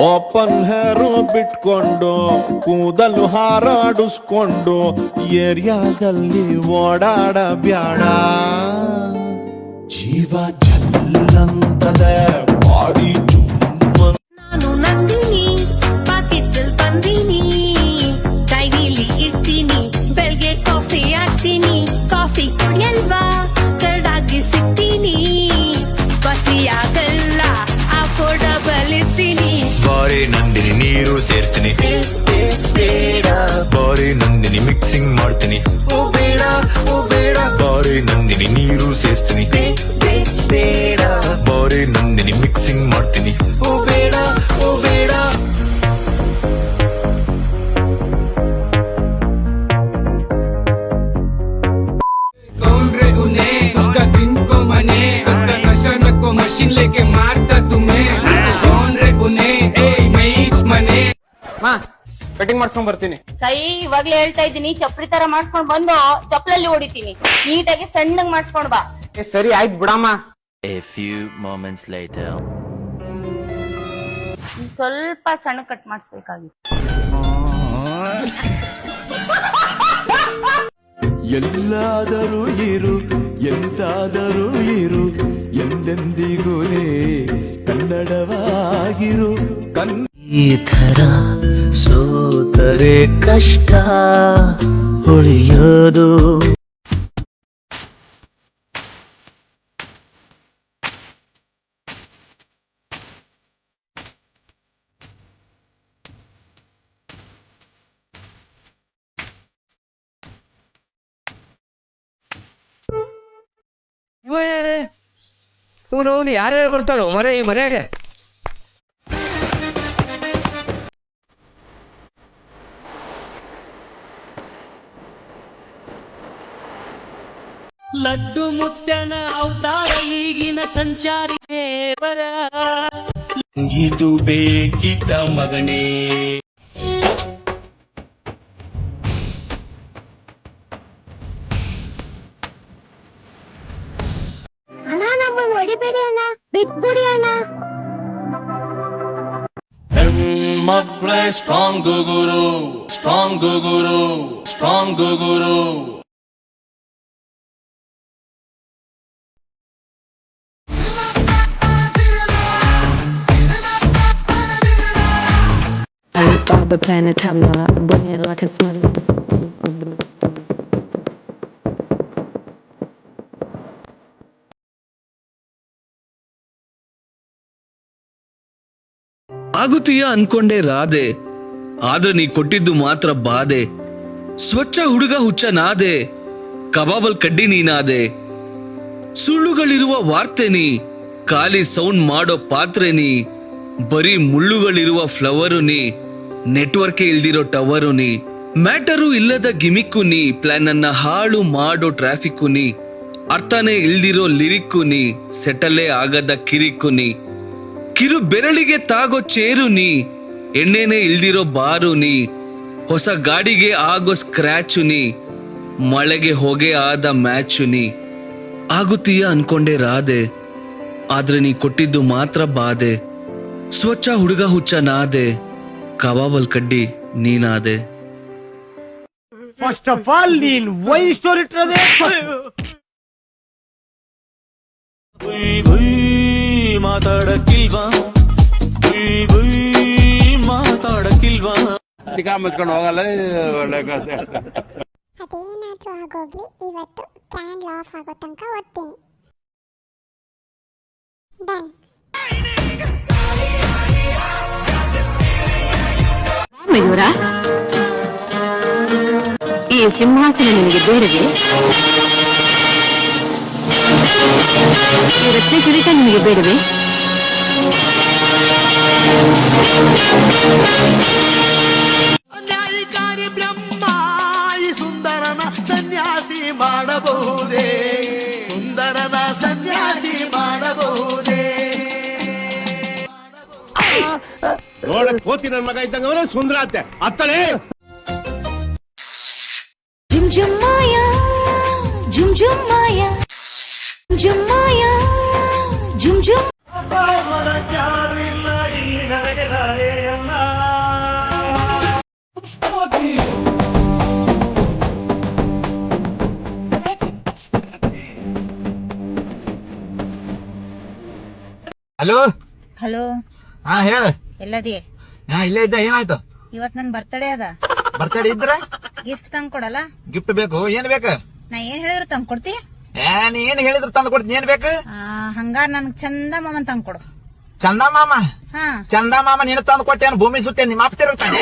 Open ಹೇರು ಬಿಟ್ಕೊಂಡು ಕೂದಲು ಹಾರಾಡಿಸ್ಕೊಂಡು ಏರಿಯಾದಲ್ಲಿ ಓಡಾಡ ಬ್ಯಾಡ. ಜೀವ ಜಲ್ಲಂತದೆ ಬಾಡಿ ನಾನು ನಂದಿನಿ ಪಾಕೆಟ್ ಬಂದೀನಿ, ಡೈರಿಲಿ ಇರ್ತೀನಿ, ಬೆಳಗ್ಗೆ ಕಾಫಿ ಹಾಕ್ತೀನಿ, ಕಾಫಿ ಕುಡಿಯಲ್ವಾ ಕರಡಾಗಿ ಸಿಗ್ತೀನಿ, ಕಾಫಿ ಆಗಲ್ಲ ಅಫೋರ್ಡಬಲ್ ಇರ್ತೀನಿ. ಬಾರಿ ನಂದಿನಿ ನೀರು ಸೇರ್ತೀನಿ, ಬಾರಿ ನಂದಿನಿ ಮಿಕ್ಸಿಂಗ್ ಮಾಡ್ತೀನಿ, ಓ ಬೇಡ ಓ ಬೇಡ, ಬಾರಿ ನಂದಿನಿ ನೀರು ಸೇರ್ತೀನಿ, ಬೇಡ ಬಾರಿ ನಂದಿನಿ ಮಿಕ್ಸಿಂಗ್ ಮಾಡ್ತೀನಿ, ಓ ಬೇಡ ಓ ಬೇಡ. कौन रे उन्हें उसका दिन को मने, सस्ता नशा नको मशीन लेके मारता तुम्हें. कौन रे उन्हें ए मैच मने. ಮಾ ಕಟಿಂಗ್ ಮಾಡ್ಸ್ಕೊಂಡ್ ಬರ್ತೀನಿ. ಸೈ ಇವಾಗ್ಲೇ ಹೇಳ್ತಾ ಇದ್ದೀನಿ, ಚಪ್ರಿ ತರ ಮಾಡ್ಸ್ಕೊಂಡ್ ಬಂದು ಚಪ್ಲಲ್ಲಿ ಹೊಡಿತೀನಿ. ನೀಟಾಗಿ ಸಣ್ಣಗ್ ಮಾಡ್ಸ್ಕೊಂಡ್ ಬಾ. ಸರಿ ಆಯ್ತು ಬಿಡಮ್ಮ. A few moments later. ಸ್ವಲ್ಪ ಸಣ್ಣ ಕಟ್ ಮಾಡಿಸ್ಬೇಕಾಗಿತ್ತು. ಎಲ್ಲಾದರೂ ಇರು ಎಂತಾದರೂ ಇರು ಎಂದೆಂದಿಗೂ ಕನ್ನಡವಾಗಿರು. ಈ ಥರ ಸೋತರೆ ಕಷ್ಟ ಉಳಿಯೋದು. ಇವನು ಯಾರ್ಯಾರು ಬರ್ತಾರೋ ಮರೆ ಈ ಮನೆಗೆ. ಲಡ್ಡು ಮುತ್ತನ ಅವತಾರ ಈಗಿನ ಸಂಚಾರಿ ದೇವರ, ಇದು ಬೇಕಿದ್ದ ಮಗನೇ. ಅಣ್ಣ ನಮ್ಮನ್ನು ಹೊಡಿಬೇಡಿ ಅಣ್ಣ, ಬಿಟ್ಬಿಡಿ ಅಣ್ಣ. ಮಕ್ಕಳೇ strong Guru, strong Guru, strong Guru. I ripped off the planet Hamla, bring it like a smell. ಆಗುತ್ತೀಯ ಅನ್ಕೊಂಡೆ ರಾಧೆ, ಆದ್ರೆ ನೀ ಕೊಟ್ಟಿದ್ದು ಮಾತ್ರ ಬಾಧೆ. ಸ್ವಚ್ಛ ಹುಡುಗ ಹುಚ್ಚ ನಾದೆ, ಕಬಾಬಲ್ ಕಡ್ಡಿ ನೀನಾದೆ. ಸುಳ್ಳುಗಳಿರುವ ವಾರ್ತೆ ನೀ, ಖಾಲಿ ಸೌಂಡ್ ಮಾಡೋ ಪಾತ್ರೆ ನೀ. ಬರೀ ಮುಳ್ಳುಗಳಿರುವ ಫ್ಲವರು ನೀ, ನೆಟ್ವರ್ಕ್ ಇಲ್ದಿರೋ ಟವರು ನೀ. ಮ್ಯಾಟರು ಇಲ್ಲದ ಗಿಮಿಕ್ಕು ನೀ, ಪ್ಲಾನ್ ಅನ್ನ ಹಾಳು ಮಾಡೋ ಟ್ರಾಫಿಕ್ಕು ನೀ. ಅರ್ಥನೇ ಇಲ್ದಿರೋ ಲಿರಿಕ್ಕು ನೀ, ಸೆಟಲ್ಲೇ ಆಗದ ಕಿರಿಕ್ಕು ನೀ. ಕಿರು ಬೆರಳಿಗೆ ತಾಗೋ ಚೇರು ನೀ, ಎಣ್ಣೆನೆ ಇಲ್ದಿರೋ ಬಾರು ನೀ. ಹೊಸ ಗಾಡಿಗೆ ಆಗೋ ಸ್ಕ್ರಾಚು ನೀ, ಮಳೆಗೆ ಹೊಗೆ ಆದ ಮ್ಯಾಚು ನೀ. ಆಗುತ್ತೀಯ ಅನ್ಕೊಂಡೆ ರಾಧೆ, ಆದ್ರೆ ನೀ ಕೊಟ್ಟಿದ್ದು ಮಾತ್ರ ಬಾಧೆ. ಸ್ವಚ್ಛ ಹುಡುಗ ಹುಚ್ಚ ನಾದೆ, ಕಬಾಬಲ್ ಕಡ್ಡಿ ನೀನಾದೆ. ಫಸ್ಟ್ ಆಫ್ ಆಲ್ ನೀನ್ ವೈ ಸ್ಟೋರಿ ಇಟ್ಟರೆ ಮಾತಾಡಕ್ಕಿಲ್ವಾ, ಮಾತಾಡಕ್ಕಿಲ್ವಾ. ತಿಕ್ಕ ಮುಚ್ಕೊಂಡು ಹೋಗಲ್ಲ. ಒಳ್ಳೆ ಕತೆ. ಅದೇನಾದ್ರೂ ಆಗೋಗ್ಲಿ, ಇವತ್ತು ಕ್ಯಾಂಡಲ್ ಆಫ್ ಆಗೋ ತನಕ ಓದ್ತೀನಿ. ಡನ್. ಮಯೂರ, ಈ ಸಿಂಹಾಸನ ನಿನಗೆ ಬೇಡವೇ? ಈ ರತ್ನ ಕಿರೀಟ ನಿನಗೆ ಬೇಡವೇ? ನ್ಯಾಯಕಾರಿ ಬ್ರಹ್ಮ ಈ ಸುಂದರನ ಸನ್ಯಾಸಿ ಮಾಡಬಹುದೇ? ಸುಂದರನ ಸನ್ಯಾಸಿ ಮಾಡಬಹುದೇ? ನೋಡಕ್ ಕೋತಿ ನನ್ ಮಗ ಇದ್ದಂಗ ಅವನೇ ಸುಂದರ ಅತ್ತೆ ಅತ್ತಳೆ. ಜುಮ್ ಜುಮ್ ಮಾಯಾ, ಜುಮ್ ಜುಮ್ ಮಾಯಾ, ಜುಮ್ ಮಾಯಾ, ಜುಮ್ ಜುಮ್. ಯಾರಿಲ್ಲ ಈ ನನಗೆ ಹಲೋ ಹಲೋ ಹಾ ಹೇಳ. ಎಲ್ಲದಿ? ಹಾ ಇಲ್ಲೇ ಇದ್ದ. ಏನಾಯ್ತು? ಇವತ್ ನನ್ ಬರ್ತಡೇ ಅದ. ಬರ್ತಡೇ ಇದ್ರ ಗಿಫ್ಟ್ ತಂದ್ ಕೊಡಲ್ಲ? ಗಿಫ್ಟ್ ಬೇಕು. ಏನ್ ಬೇಕು? ನಾ ಏನ್ ಹೇಳಿದ್ರು ತಂದ್ ಕೊಡ್ತಿ? ನೀ ಏನ್ ಹೇಳಿದ್ರು ತಂದು ಕೊಡ್ತೀನಿ. ಏನ್ ಬೇಕು? ಹಂಗಾರ ನನ್ಗ್ ಚಂದ ಮಾಮನ್ ತಂದ್ ಕೊಡು. ಚಂದ ಮಾಮ? ಹಾ ಚಂದ ಮಾಮ ನೀನು ತಂದು ಕೊಟ್ಟೇನು? ಭೂಮಿ ಸುತ್ತೇನು ನಿಮ್ಮ ಅಪ್ಪ ತಿರುಗ್ತಾನೆ?